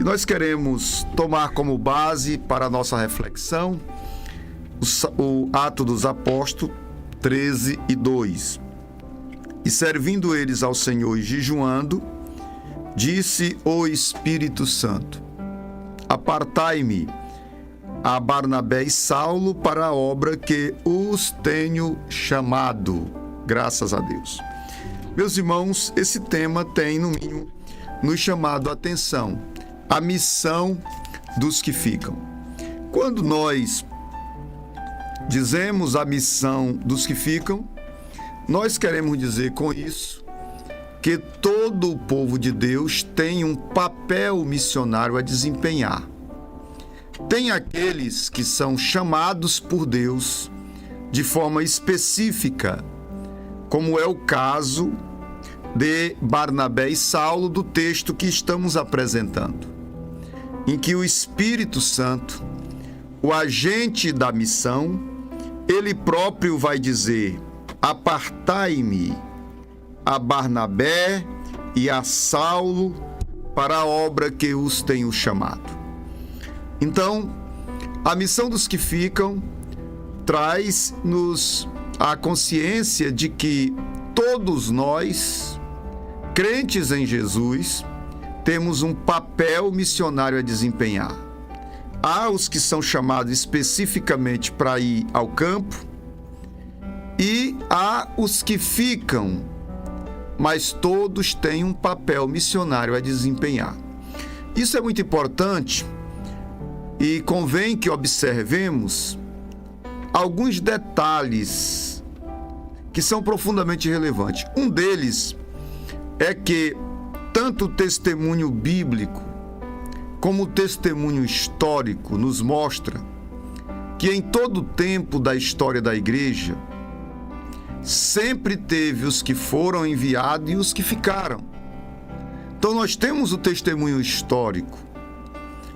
E nós queremos tomar como base para a nossa reflexão o Atos dos Apóstolos 13:2. E servindo eles ao Senhor e jejuando, disse o Espírito Santo: Apartai-me a Barnabé e Saulo para a obra que os tenho chamado. Graças a Deus. Meus irmãos, esse tema tem, no mínimo, nos chamado a atenção. A missão dos que ficam. Quando nós dizemos a missão dos que ficam, nós queremos dizer com isso que todo o povo de Deus tem um papel missionário a desempenhar. Tem aqueles que são chamados por Deus de forma específica, como é o caso de Barnabé e Saulo do texto que estamos apresentando, em que o Espírito Santo, o agente da missão, ele próprio vai dizer: apartai-me a Barnabé e a Saulo para a obra que os tenho chamado. Então, a missão dos que ficam traz-nos a consciência de que todos nós, crentes em Jesus, temos um papel missionário a desempenhar. Há os que são chamados especificamente para ir ao campo e há os que ficam, mas todos têm um papel missionário a desempenhar. Isso é muito importante e convém que observemos alguns detalhes que são profundamente relevantes. Um deles é que tanto o testemunho bíblico como o testemunho histórico nos mostra que em todo o tempo da história da igreja sempre teve os que foram enviados e os que ficaram. Então nós temos o testemunho histórico,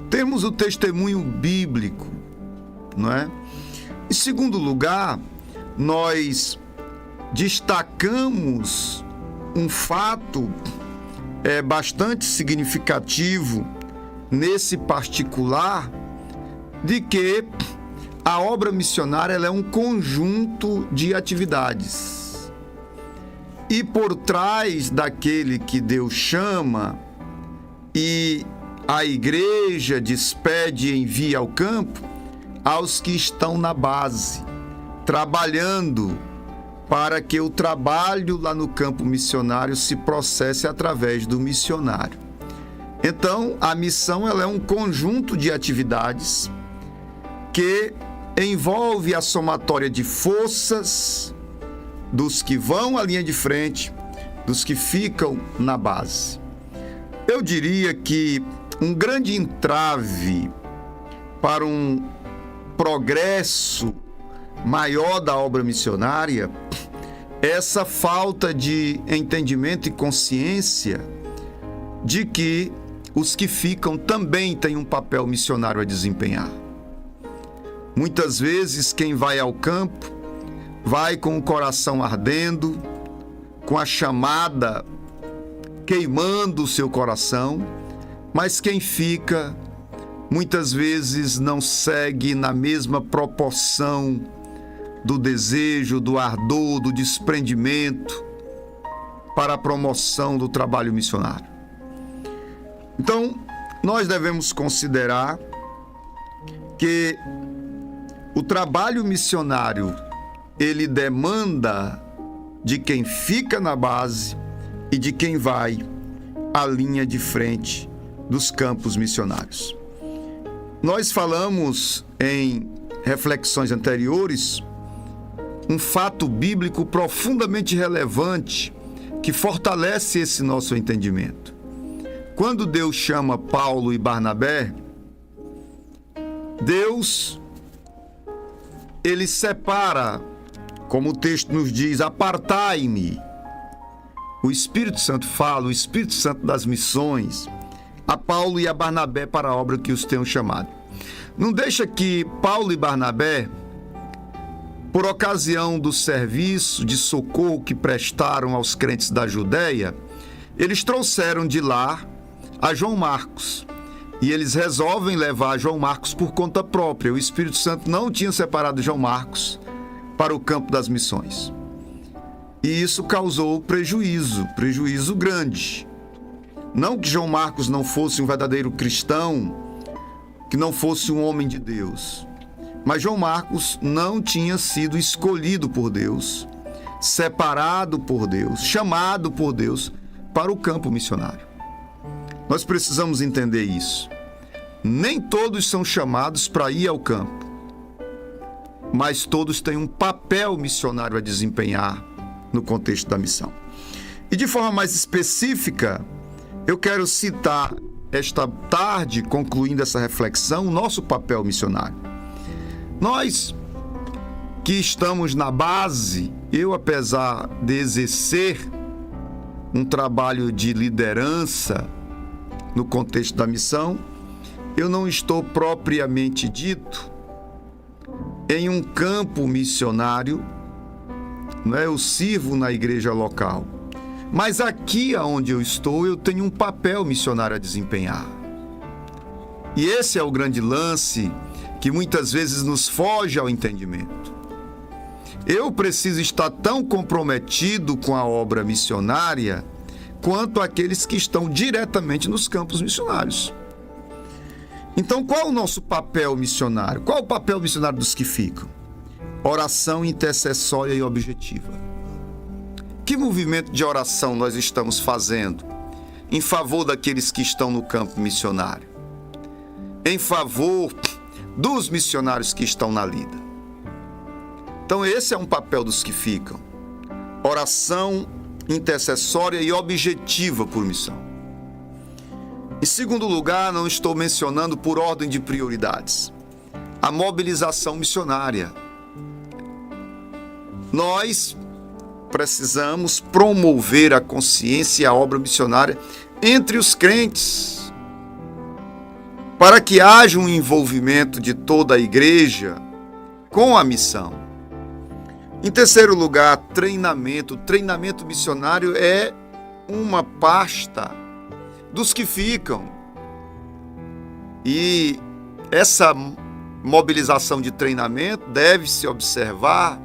temos o testemunho bíblico, não é? Em segundo lugar, nós destacamos um fato bastante significativo nesse particular, de que a obra missionária ela é um conjunto de atividades. E por trás daquele que Deus chama e a igreja despede e envia ao campo, aos que estão na base, trabalhando para que o trabalho lá no campo missionário se processe através do missionário. Então, a missão ela é um conjunto de atividades que envolve a somatória de forças dos que vão à linha de frente, dos que ficam na base. Eu diria que um grande entrave para um progresso maior da obra missionária é essa falta de entendimento e consciência de que os que ficam também têm um papel missionário a desempenhar. Muitas vezes quem vai ao campo vai com o coração ardendo, com a chamada queimando o seu coração, mas quem fica muitas vezes não segue na mesma proporção do desejo, do ardor, do desprendimento para a promoção do trabalho missionário. Então, nós devemos considerar que o trabalho missionário, ele demanda de quem fica na base e de quem vai à linha de frente dos campos missionários. Nós falamos em reflexões anteriores um fato bíblico profundamente relevante que fortalece esse nosso entendimento. Quando Deus chama Paulo e Barnabé, Deus, ele separa, como o texto nos diz, apartai-me. O Espírito Santo fala, o Espírito Santo das missões, a Paulo e a Barnabé para a obra que os tenham chamado. Não deixa que Paulo e Barnabé, por ocasião do serviço de socorro que prestaram aos crentes da Judéia, eles trouxeram de lá a João Marcos. E eles resolvem levar João Marcos por conta própria. O Espírito Santo não tinha separado João Marcos para o campo das missões. E isso causou prejuízo grande. Não que João Marcos não fosse um verdadeiro cristão, que não fosse um homem de Deus. Mas João Marcos não tinha sido escolhido por Deus, separado por Deus, chamado por Deus para o campo missionário. Nós precisamos entender isso. Nem todos são chamados para ir ao campo, mas todos têm um papel missionário a desempenhar no contexto da missão. E de forma mais específica, eu quero citar esta tarde, concluindo essa reflexão, o nosso papel missionário. Nós que estamos na base, eu, apesar de exercer um trabalho de liderança no contexto da missão, eu não estou propriamente dito em um campo missionário, eu sirvo na igreja local. Mas aqui onde eu estou, eu tenho um papel missionário a desempenhar. E esse é o grande lance que muitas vezes nos foge ao entendimento. Eu preciso estar tão comprometido com a obra missionária quanto aqueles que estão diretamente nos campos missionários. Então, qual é o nosso papel missionário? Qual é o papel missionário dos que ficam? Oração intercessória e objetiva. Que movimento de oração nós estamos fazendo em favor daqueles que estão no campo missionário? Em favor dos missionários que estão na lida. Então, esse é um papel dos que ficam. Oração intercessória e objetiva por missão. Em segundo lugar, não estou mencionando por ordem de prioridades, a mobilização missionária. Nós precisamos promover a consciência e a obra missionária entre os crentes, para que haja um envolvimento de toda a igreja com a missão. Em terceiro lugar, treinamento. O treinamento missionário é uma pasta dos que ficam. E essa mobilização de treinamento deve-se observar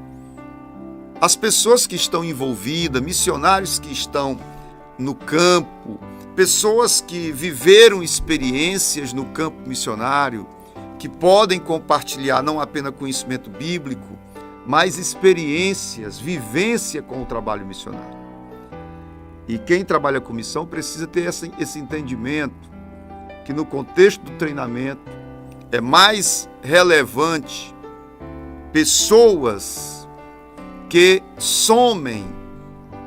as pessoas que estão envolvidas, missionários que estão no campo, pessoas que viveram experiências no campo missionário, que podem compartilhar não apenas conhecimento bíblico, mas experiências, vivência com o trabalho missionário. E quem trabalha com missão precisa ter esse entendimento que no contexto do treinamento é mais relevante pessoas que somem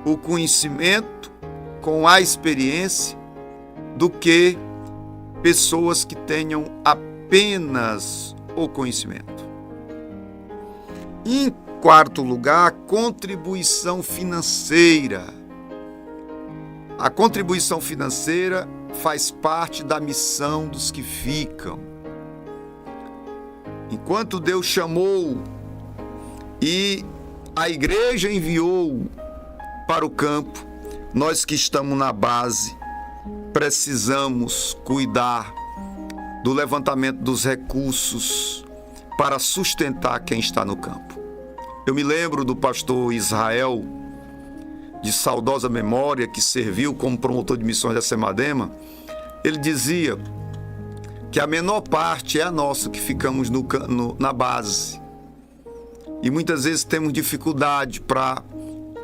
o conhecimento com a experiência do que pessoas que tenham apenas o conhecimento. Em quarto lugar, contribuição financeira. A contribuição financeira faz parte da missão dos que ficam. Enquanto Deus chamou e a igreja enviou para o campo, nós que estamos na base precisamos cuidar do levantamento dos recursos para sustentar quem está no campo. Eu me lembro do pastor Israel, de saudosa memória, que serviu como promotor de missões da Semadema. Ele dizia que a menor parte é a nossa, que ficamos na base. E muitas vezes temos dificuldade para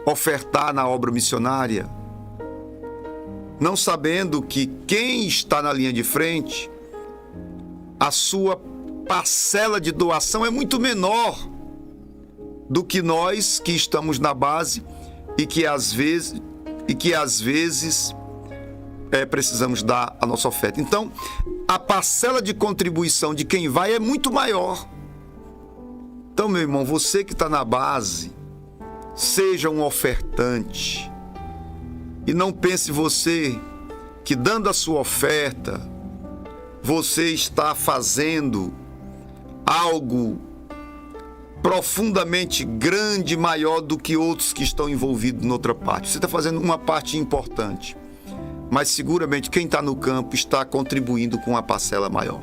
ofertar na obra missionária, não sabendo que quem está na linha de frente, a sua parcela de doação é muito menor do que nós que estamos na base e que às vezes precisamos dar a nossa oferta. Então, a parcela de contribuição de quem vai é muito maior. Então, meu irmão, você que está na base, seja um ofertante. E não pense você que dando a sua oferta, você está fazendo algo profundamente grande, maior do que outros que estão envolvidos em outra parte. Você está fazendo uma parte importante. mas seguramente quem está no campo está contribuindo com uma parcela maior.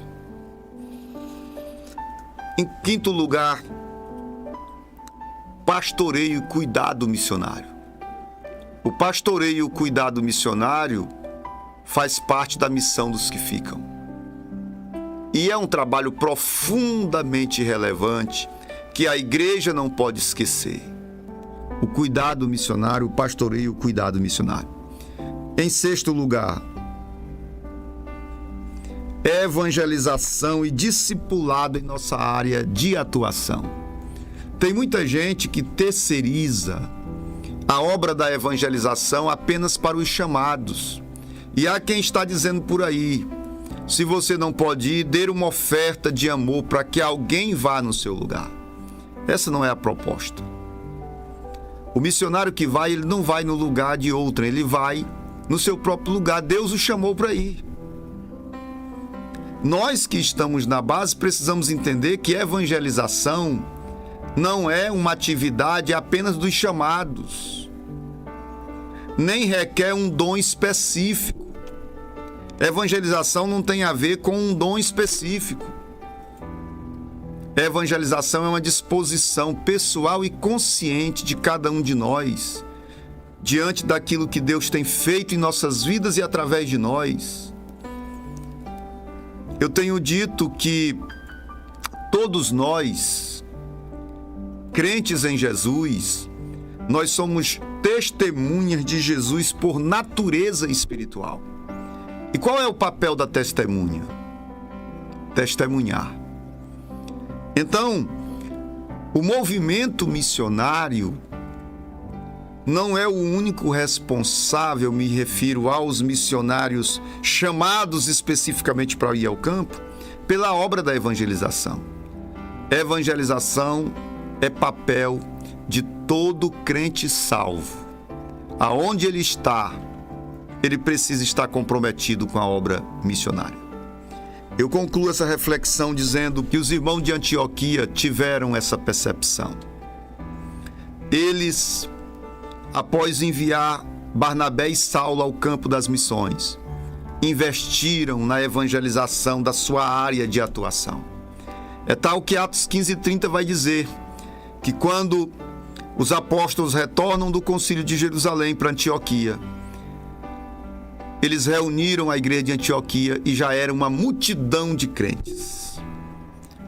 Em quinto lugar, pastoreio e cuidado missionário. O pastoreio e o cuidado missionário faz parte da missão dos que ficam. E é um trabalho profundamente relevante que a igreja não pode esquecer. O cuidado missionário, o pastoreio e o cuidado missionário. Em sexto lugar, evangelização e discipulado em nossa área de atuação. Tem muita gente que terceiriza a obra da evangelização apenas para os chamados. E há quem está dizendo por aí, se você não pode ir, dê uma oferta de amor para que alguém vá no seu lugar. Essa não é a proposta. O missionário que vai, ele não vai no lugar de outrem, ele vai no seu próprio lugar. Deus o chamou para ir. Nós que estamos na base precisamos entender que evangelização não é uma atividade apenas dos chamados, nem requer um dom específico. Evangelização não tem a ver com um dom específico. Evangelização é uma disposição pessoal e consciente de cada um de nós, diante daquilo que Deus tem feito em nossas vidas e através de nós. Eu tenho dito que todos nós, crentes em Jesus, nós somos testemunhas de Jesus por natureza espiritual. E qual é o papel da testemunha? Testemunhar. Então, o movimento missionário não é o único responsável, me refiro aos missionários chamados especificamente para ir ao campo, pela obra da evangelização. Evangelização é papel de todo crente salvo. Aonde ele está, ele precisa estar comprometido com a obra missionária. Eu concluo essa reflexão dizendo que os irmãos de Antioquia tiveram essa percepção. Eles, após enviar Barnabé e Saulo ao campo das missões, investiram na evangelização da sua área de atuação. É tal que Atos 15:30 vai dizer que quando os apóstolos retornam do concílio de Jerusalém para Antioquia, eles reuniram a igreja de Antioquia e já era uma multidão de crentes.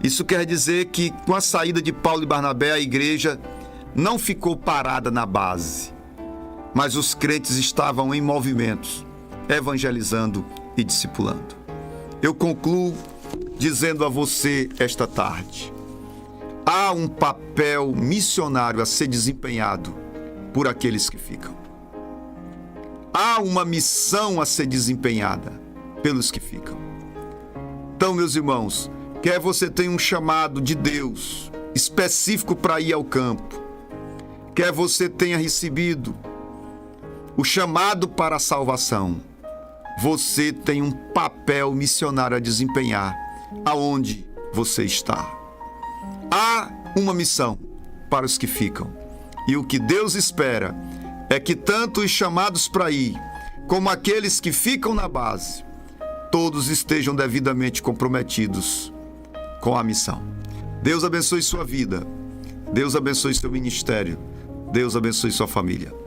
Isso quer dizer que com a saída de Paulo e Barnabé, a igreja não ficou parada na base, mas os crentes estavam em movimentos, evangelizando e discipulando. Eu concluo dizendo a você esta tarde: há um papel missionário a ser desempenhado por aqueles que ficam. Há uma missão a ser desempenhada pelos que ficam. Então, meus irmãos, quer você tenha um chamado de Deus específico para ir ao campo, quer você tenha recebido o chamado para a salvação, você tem um papel missionário a desempenhar aonde você está. Há uma missão para os que ficam. E o que Deus espera é que tanto os chamados para ir, como aqueles que ficam na base, todos estejam devidamente comprometidos com a missão. Deus abençoe sua vida. Deus abençoe seu ministério. Deus abençoe sua família.